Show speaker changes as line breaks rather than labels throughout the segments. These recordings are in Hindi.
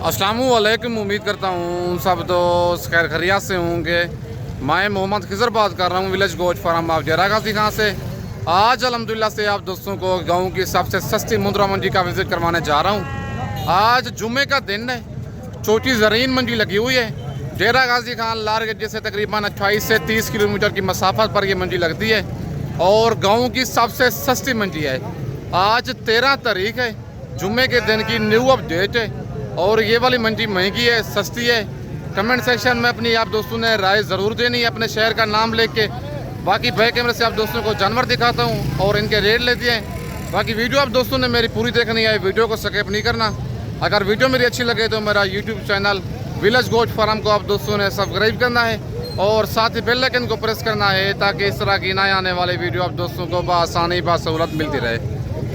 अस्सलामुअलैकुम। उम्मीद करता हूँ सब दोस्त खैर खैरियत से होंगे। मैं मोहम्मद खिजर बात कर रहा हूँ विलेज गोश्त फार्म आप डेरा गाजी खां से। आज अल्हम्दुलिल्लाह से आप दोस्तों को गाँव की सबसे सस्ती मुंद्रा मंडी का विज़िट करवाने जा रहा हूँ। आज जुम्मे का दिन है, छोटी ज़रीन मंडी लगी हुई है डेरा गाजी खां लारगेट से तकरीबन 28 से 30 किलोमीटर की मसाफत पर यह मंडी लगती है और गाँव की सबसे सस्ती मंडी है। आज 13 तारीख है, जुम्मे के दिन की न्यू अपडेट है और ये वाली मंडी महंगी है सस्ती है। कमेंट सेक्शन में अपनी आप दोस्तों ने राय ज़रूर देनी है अपने शहर का नाम लेके। बाकी बैक कैमरे से आप दोस्तों को जानवर दिखाता हूँ और इनके रेट लेते हैं। बाकी वीडियो आप दोस्तों ने मेरी पूरी देखनी है, वीडियो को स्किप नहीं करना। अगर वीडियो मेरी अच्छी लगे तो मेरा यूट्यूब चैनल विलेज गोश्त फार्म को आप दोस्तों ने सब्सक्राइब करना है और साथ ही बेल आइकन को प्रेस करना है ताकि इस तरह की नए आने वाले वीडियो आप दोस्तों को बआसानी बासहूलत मिलती रहे।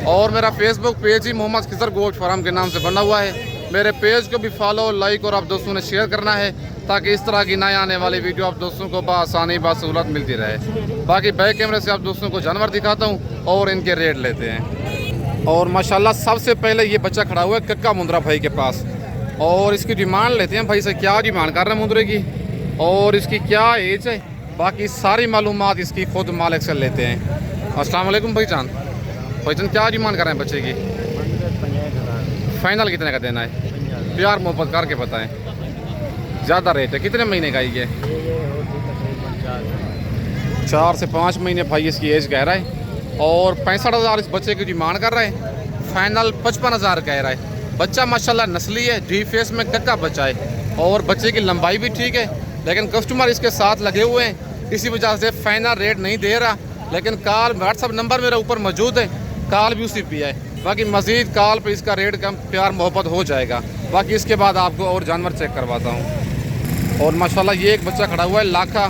और मेरा फेसबुक पेज ही मोहम्मद खिजर गोश्त फार्म के नाम से बना हुआ है। मेरे पेज को भी फॉलो लाइक और आप दोस्तों ने शेयर करना है ताकि इस तरह की नए आने वाली वीडियो आप दोस्तों को बआसानी बासहूलत मिलती रहे। बाकी बैक कैमरे से आप दोस्तों को जानवर दिखाता हूँ और इनके रेट लेते हैं। और माशाल्लाह सबसे पहले ये बच्चा खड़ा हुआ है कक्का मुंद्रा भाई के पास और इसकी डिमांड लेते हैं भाई से, क्या डिमांड कर रहे हैं मुंद्रे की और इसकी क्या एज है। बाकी सारी मालूमात इसकी खुद मालिक से लेते हैं। अस्सलाम वालेकुम भाईजान। भाईजान क्या डिमांड कर रहे हैं बच्चे की? फाइनल कितने का देना है? प्यार मोहब्बत करके बताएं। ज़्यादा रेट है, कितने महीने का ये? 4 से 5 महीने भाई इसकी एज कह रहा है और 65,000 इस बच्चे की डिमांड कर रहे हैं। फाइनल 55,000 कह रहा है। बच्चा माशाल्लाह नस्ली है, डी फेस में कक्का बच्चा है और बच्चे की लंबाई भी ठीक है, लेकिन कस्टमर इसके साथ लगे हुए हैं, इसी वजह से फाइनल रेट नहीं दे रहा। लेकिन कॉल व्हाट्सअप नंबर मेरा ऊपर मौजूद है, कॉल भी उसी पे है। बाकी मज़ीद कॉल पे इसका रेट कम प्यार मोहब्बत हो जाएगा। बाकी इसके बाद आपको और जानवर चेक करवाता हूँ। और माशाल्लाह ये एक बच्चा खड़ा हुआ है लाखा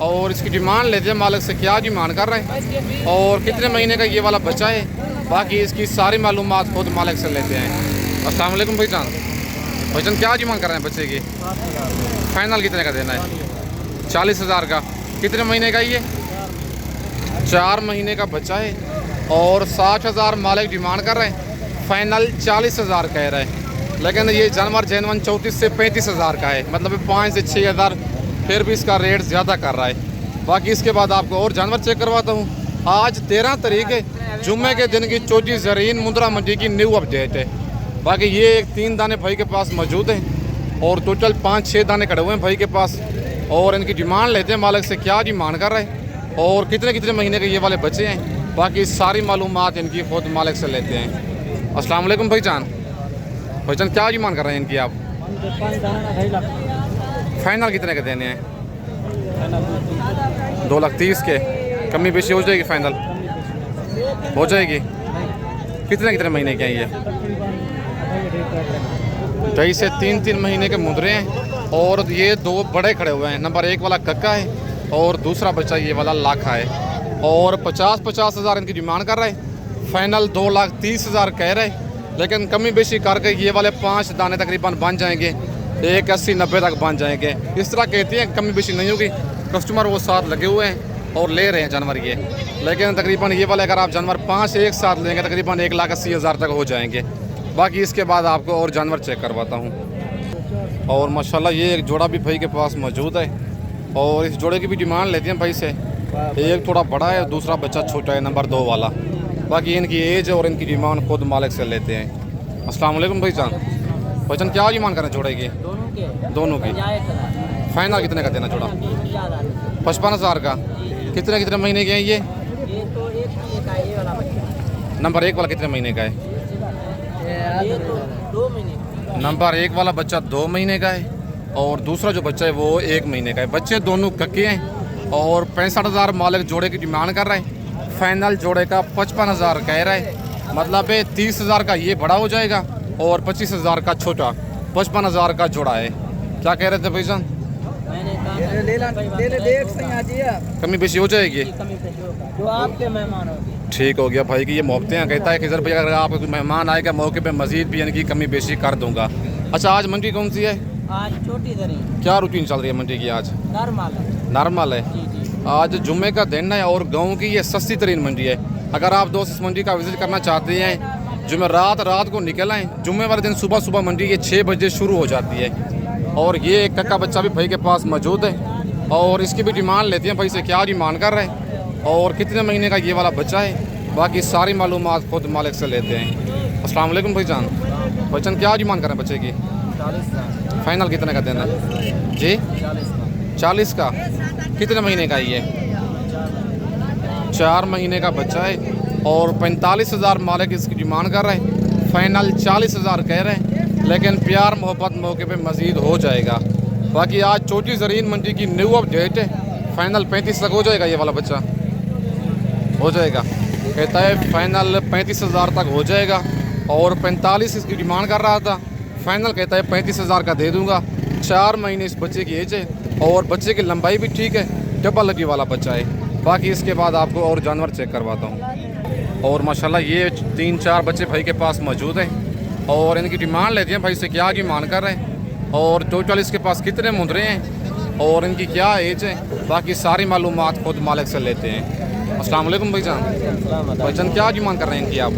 और इसकी डिमांड लेते हैं मालिक से, क्या डिमांड कर रहे हैं और कितने महीने का ये वाला बच्चा है। बाकी इसकी सारी मालूमात खुद मालिक से लेते हैं। अस्सलाम वालेकुम भाईजान। भाईजान क्या डिमांड कर रहे हैं बच्चे की? फाइनल कितने का देना है? 40,000 का। कितने महीने का ये? 4 महीने का बच्चा है और 60,000 मालिक डिमांड कर रहे हैं। फाइनल 40,000 कह रहे हैं, लेकिन ये जानवर जेनवन 34 से 35,000 का है, मतलब 5 से 6,000 फिर भी इसका रेट ज़्यादा कर रहा है। बाकी इसके बाद आपको और जानवर चेक करवाता हूँ। आज 13 तारीख है, जुम्मे के दिन की छोटी ज़रीन मुंद्रा मंडी की न्यू अपडेट है। बाकी ये एक 3 दाने भाई के पास मौजूद हैं और टोटल 5-6 दाने खड़े हुए हैं भाई के पास और इनकी डिमांड लेते हैं मालिक से, क्या डिमांड कर रहे हैं और कितने कितने महीने के ये वाले बच्चे हैं। बाकी सारी मालूमात इनकी खुद मालिक से लेते हैं। अस्सलाम वालेकुम भाईजान। भाईजान क्या डिमांड कर रहे हैं इनकी आप? फाइनल कितने के देने हैं? 2,30,000 के। कमी बेशी हो जाएगी? फाइनल हो जाएगी। कितने कितने महीने के हैं ये? 2.5 से 3 महीने के मुंद्रे हैं और ये 2 बड़े खड़े हुए हैं। नंबर 1 वाला कक्का है और दूसरा बच्चा ये वाला लाखा है और 50,000 इनकी डिमांड कर रहे हैं। फाइनल 2,30,000 कह रहे हैं, लेकिन कमी बेशी करके ये वाले 5 दाने तकरीबन बन जाएंगे, 1,80-90 तक बन जाएंगे। इस तरह कहती हैं, कमी बेशी नहीं होगी। कस्टमर वो साथ लगे हुए हैं और ले रहे हैं जानवर ये, लेकिन तकरीबन ये वाले अगर आप जानवर 5 एक साथ लेंगे तकरीबन 1,80,000 तक हो जाएंगे। बाकी इसके बाद आपको और जानवर चेक करवाता हूँ। और माशाल्लाह ये एक जोड़ा भी भाई के पास मौजूद है और इस जोड़े की भी डिमांड लेते हैं भाई से। एक थोड़ा बड़ा है, दूसरा बच्चा छोटा है, नंबर 2 वाला। बाकी इनकी एज और इनकी डिमांड खुद मालिक से लेते हैं। अस्सलाम वालेकुम भाईजान। भाईजान क्या डिमांड करें जोड़े की? दोनों की। फाइनल कितने का देना जोड़ा? 55,000 का। कितने कितने महीने के हैं ये? नंबर 1 वाला कितने महीने का है? नंबर 1 वाला बच्चा 2 महीने का है और दूसरा जो बच्चा है वो 1 महीने का है। बच्चे दोनों कक्के हैं और 65,000 मालिक जोड़े की डिमांड कर रहे हैं। फाइनल जोड़े का 55,000 कह रहा है, मतलब 30,000 का ये बड़ा हो जाएगा और 25,000 का छोटा। 55,000 का जोड़ा है। क्या कह रहे थे भाईजान? कमी बेशी हो जाएगी?
जो आपके मेहमान हो।
ठीक हो गया भाई की ये मोहब्बतें हैं। कहता है खिजर भाई अगर आप मेहमान आएगा मौके पे मजीद भी इनकी कमी बेशी कर दूंगा। अच्छा आज मंडी कौन सी है?
आज छोटी ज़रीन।
क्या रूटीन चल रही है मंडी की आज? नॉर्मल है।
जी जी।
आज जुम्मे का दिन है और गाँव की ये सस्ती तरीन मंडी है। अगर आप दोस्त इस मंडी का विज़िट करना चाहते हैं जुमेरात रात को निकल आए, जुम्मे वाले दिन सुबह सुबह मंडी ये 6 बजे शुरू हो जाती है। और ये एक कक्का बच्चा भी भाई के पास मौजूद है और इसकी भी डिमांड लेते हैं भाई से, क्या डिमांड कर रहे हैं और कितने महीने का ये वाला बच्चा है। बाकी सारी मालूमात खुद मालिक से लेते हैं। अस्सलाम वालेकुम भाईजान। भाईजान क्या डिमांड कर रहे हैं बच्चे की?
40
फाइनल कितने का देना जी? 40 का। कितने महीने का ये? 4 महीने का बच्चा है और 45,000 मालिक इसकी डिमांड कर रहे हैं। फाइनल 40,000 कह रहे हैं, लेकिन प्यार मोहब्बत मौके पे मज़ीद हो जाएगा। बाकी आज चोटी ज़रीन मंडी की न्यू अपडेट है। फाइनल 35 तक हो जाएगा ये वाला बच्चा, हो जाएगा। कहता है फाइनल 35,000 तक हो जाएगा और 45 इसकी डिमांड कर रहा था। फाइनल कहता है 35,000 का दे दूंगा। 4 महीने इस बच्चे की एज है और बच्चे की लंबाई भी ठीक है, डबल लगी वाला बच्चा है। बाकी इसके बाद आपको और जानवर चेक करवाता हूँ। और माशाल्लाह ये 3-4 बच्चे भाई के पास मौजूद हैं और इनकी डिमांड लेते हैं भाई से, क्या डिमांड कर रहे हैं और टोटल इसके पास कितने मुंदरे हैं और इनकी क्या एज है। बाकी सारी मालूमात खुद मालिक से लेते हैं। अस्सलाम वालेकुम भाईजान। भाईजान क्या डिमांड कर रहे हैं इनकी आप?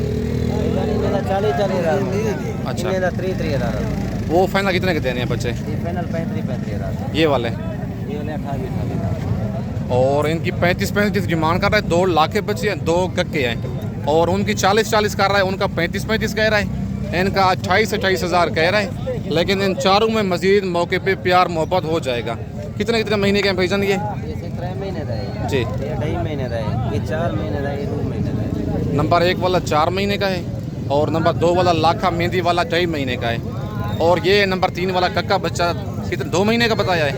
40
अच्छा,
33
वो फाइनल कितने के देने हैं बच्चे?
फाइनल 35
ये वाले?
ये 28
और इनकी 35 डिमांड कर रहा है। 2 लाख के बच्चे हैं, 2 कक्के हैं और उनकी 40 कर रहा है, उनका 35 कह रहा है, इनका 28,000 कह रहा है। लेकिन इन चारों में मजीद मौके पे प्यार मोहब्बत हो जाएगा। कितने महीने के हैं भाईजान ये?
3 महीने रहे
जी।
ये 2.5 महीने रहे, ये 4 महीने रहे, ये 2 महीने रहे।
नंबर 1 वाला 4 महीने का है और नंबर 2 वाला लाखा मेहंदी वाला 2.5 महीने का है और ये नंबर 3 वाला कक्का बच्चा कितने 2 महीने का बताया है?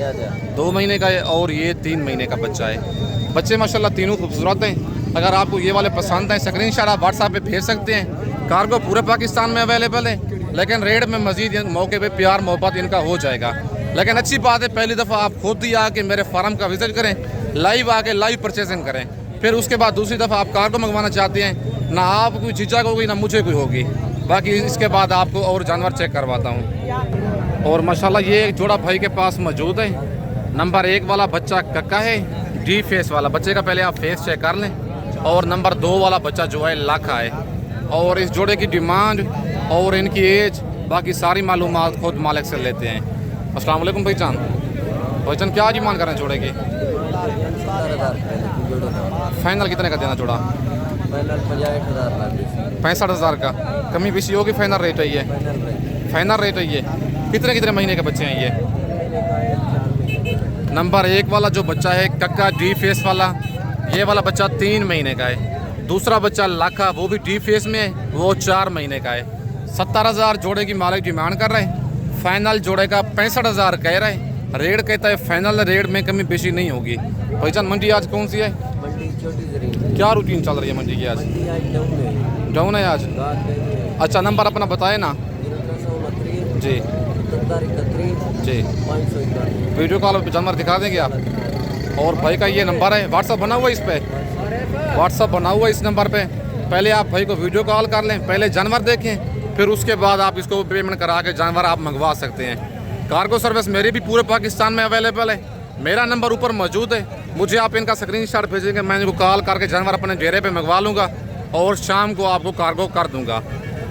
2 महीने का है और ये 3 महीने का बच्चा है। बच्चे माशाल्लाह तीनों खूबसूरत हैं। अगर आपको ये वाले पसंद हैं, स्क्रीनशॉट आप व्हाट्सएप पे भेज सकते हैं। कार्गो पूरे पाकिस्तान में अवेलेबल है, लेकिन रेट में मजीद मौके पे प्यार मोहब्बत इनका हो जाएगा। लेकिन अच्छी बात है, पहली दफ़ा आप खुद ही आके मेरे फार्म का विजिट करें, लाइव आके लाइव परचेजिंग करें। फिर उसके बाद दूसरी दफ़ा आप कार्गो मंगवाना चाहते हैं, ना आप कोई झिझक होगी ना मुझे कोई होगी। बाकी इसके बाद आपको और जानवर चेक करवाता हूँ। और माशाल्लाह ये एक जोड़ा भाई के पास मौजूद है। नंबर 1 वाला बच्चा कक्का है, डी फेस वाला बच्चे का पहले आप फेस चेक कर लें। और नंबर 2 वाला बच्चा जो है लाखा है। और इस जोड़े की डिमांड और इनकी एज बाकी सारी मालूमात खुद मालिक से लेते हैं। अस्सलाम वालेकुम भाईजान। भाईजान क्या डिमांड कर रहे हैं जोड़े की?
70,000
फाइनल कितने का देना जोड़ा?
फाइनल 65,000
65,000 का। कमी बेसी होगी? फाइनल रेट है ये? फाइनल रेट है ये। कितने महीने के बच्चे हैं ये? नंबर 1 वाला जो बच्चा है कक्का डी फेस वाला, ये वाला बच्चा 3 महीने का है। दूसरा बच्चा लाखा, वो भी डी फेस में है, वो 4 महीने का है। 70,000 जोड़े की मालिक डिमांड कर रहे हैं। फाइनल जोड़े का 65,000 कह रहे हैं। रेट कहता है फाइनल रेट में कमी बेशी नहीं होगी। भाईजान मंडी आज कौन सी है?
मंडी छोटी ज़रीन
क्या रूटीन चल रही है मंडी की आज?
मंडी आज
डाउन है आज। अच्छा, नंबर अपना बताए ना जी।
71
जी,
591
वीडियो कॉल पर जानवर दिखा देंगे आप। और भाई का ये नंबर है, व्हाट्सअप बना हुआ है इस पर, व्हाट्सअप बना हुआ है इस नंबर पे। पहले आप भाई को वीडियो कॉल कर लें, पहले जानवर देखें, फिर उसके बाद आप इसको पेमेंट करा के जानवर आप मंगवा सकते हैं। कार्गो सर्विस मेरी भी पूरे पाकिस्तान में अवेलेबल है। मेरा नंबर ऊपर मौजूद है, मुझे आप इनका स्क्रीनशॉट भेजेंगे, मैं इनको कॉल करके जानवर अपने डेरे पे मंगवा लूँगा और शाम को आपको कार्गो कर दूँगा।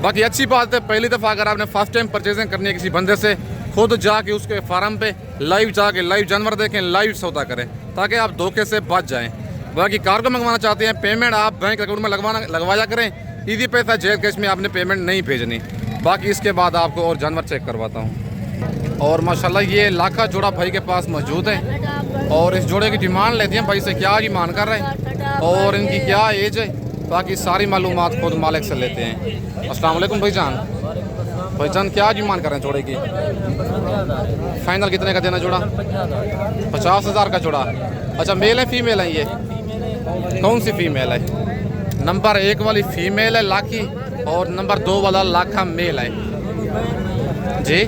बाकी अच्छी बात है, पहली दफ़ा अगर आपने फर्स्ट टाइम परचेजिंग करनी है किसी बंदे से, खुद जाके उसके फार्म पे लाइव जाके लाइव जानवर देखें, लाइव सौदा करें, ताकि आप धोखे से बच जाएं। बाकी कार्गो मंगवाना चाहते हैं, पेमेंट आप बैंक अकाउंट में लगवाया करें, ईजी पैसा जेल कैश में आपने पेमेंट नहीं भेजनी। बाकी इसके बाद आपको और जानवर चेक करवाता हूँ। और माशाल्लाह ये लाखा जोड़ा भाई के पास मौजूद है और इस जोड़े की डिमांड लेते हैं भाई से, क्या डिमांड कर रहे हैं और इनकी क्या एज है। बाकी सारी मालूमात खुद मालिक से लेते हैं। अस्सलाम वालेकुम भाईजान। भाईजान क्या डिमांड कर रहे हैं जोड़े की? फाइनल कितने का देना जोड़ा? 50,000 का जोड़ा। अच्छा, मेल है फीमेल है ये? कौन सी फीमेल है? नंबर 1 वाली फीमेल है लाखी और नंबर 2 वाला लाखा मेल है जी।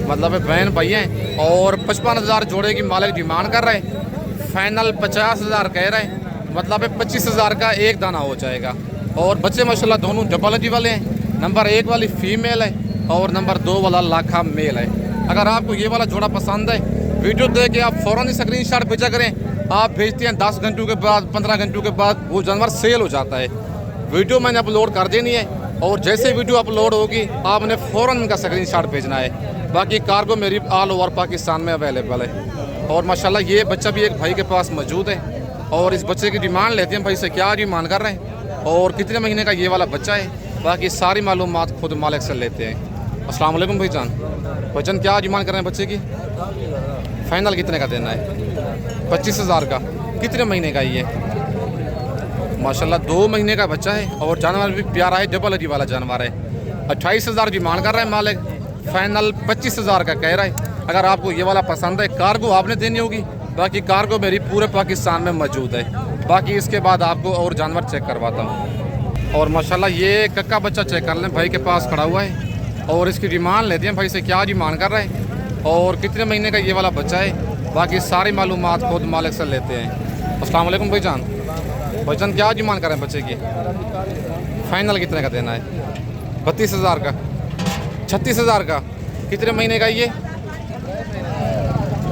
मतलब बहन भाई हैं। और 55,000 जोड़े की मालिक डिमांड कर रहे हैं। फाइनल 50,000 कह रहे हैं, मतलब 25,000 का एक दाना हो जाएगा। और बच्चे माशाल्लाह दोनों डबल जी वाले हैं। नंबर 1 वाली फीमेल है और नंबर 2 वाला लाखा मेल है। अगर आपको ये वाला जोड़ा पसंद है, वीडियो देख के आप फ़ौरन ही स्क्रीनशॉट भेजा करें। आप भेजते हैं 10 घंटों के बाद, 15 घंटों के बाद वो जानवर सेल हो जाता है। वीडियो मैंने अपलोड कर देनी है, और जैसे वीडियो अपलोड होगी आपने फ़ौरन इनका स्क्रीनशॉट भेजना है। बाकी कार्गो मेरी ऑल ओवर पाकिस्तान में अवेलेबल है। और माशाल्लाह ये बच्चा भी एक भाई के पास मौजूद है और इस बच्चे की डिमांड लेते हैं भाई से क्या डिमांड कर रहे हैं और कितने महीने का ये वाला बच्चा है। बाकी सारी मालूमात खुद मालिक से लेते हैं। अस्सलाम वालेकुम भाईजान। भाईजान क्या डिमांड कर रहे हैं बच्चे की? फाइनल कितने का देना है? 25,000 का। कितने महीने का ये? माशाल्लाह 2 महीने का बच्चा है और जानवर भी प्यारा है, डबल हड्डी वाला जानवर है। 28,000 डिमांड कर रहा है मालिक, फाइनल 25,000 का कह रहा है। अगर आपको ये वाला पसंद है कार्गो आपने देनी होगी। बाकी कार्गो मेरी पूरे पाकिस्तान में मौजूद है। बाकी इसके बाद आपको और जानवर चेक करवाता हूँ। और माशाल्लाह ये कक्का बच्चा चेक कर लें, भाई के पास खड़ा हुआ है और इसकी डिमांड लेते हैं भाई से क्या डिमांड कर रहे हैं और कितने महीने का ये वाला बच्चा है। बाकी सारी मालूमात खुद मालिक से लेते हैं। अस्सलाम वालेकुम भाईजान। भाईजान क्या डिमांड कर रहे हैं बच्चे की? फाइनल कितने का देना है? 32,000 का। 36,000 का। कितने महीने का ये?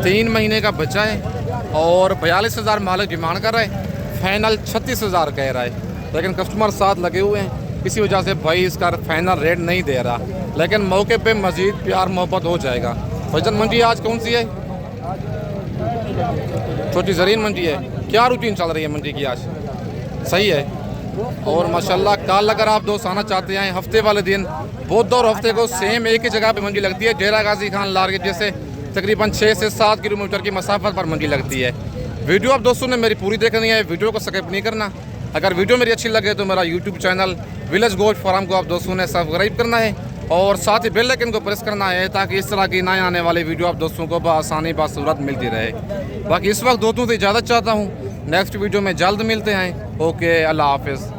3 महीने का बच्चा है और 42,000 मालिक डिमांड कर रहा है। फाइनल 36,000 कह रहा है, लेकिन कस्टमर साथ लगे हुए हैं, इसी वजह से भाई इसका फाइनल रेट नहीं दे रहा, लेकिन मौके पे मज़ीद प्यार मोहब्बत हो जाएगा। भाईजान मंडी आज कौन सी है? छोटी ज़रीन मंडी है। क्या रूटीन चल रही है मंडी की आज? सही है। और माशाल्लाह कल अगर आप दोस्त आना चाहते हैं हफ्ते वाले दिन, बुध और हफ्ते को सेम एक ही जगह पे मंडी लगती है, डेरा गाजी खान लारगेट जैसे तकरीबन 6 से 7 किलोमीटर की मसाफत पर मंडी लगती है। वीडियो आप दोस्तों ने मेरी पूरी देखनी है, वीडियो को स्किप नहीं करना। अगर वीडियो मेरी अच्छी लगे तो मेरा यूट्यूब चैनल विलेज गोश्त फार्म को आप दोस्तों ने सब्सक्राइब करना है और साथ ही बेल आइकन को प्रेस करना है ताकि इस तरह की नए आने वाली वीडियो आप दोस्तों को बआसानी बासूरत मिलती रहे। बाकी इस वक्त दोस्तों से इजाज़त चाहता हूँ, नेक्स्ट वीडियो में जल्द मिलते हैं। ओके, अल्लाह हाफिज़।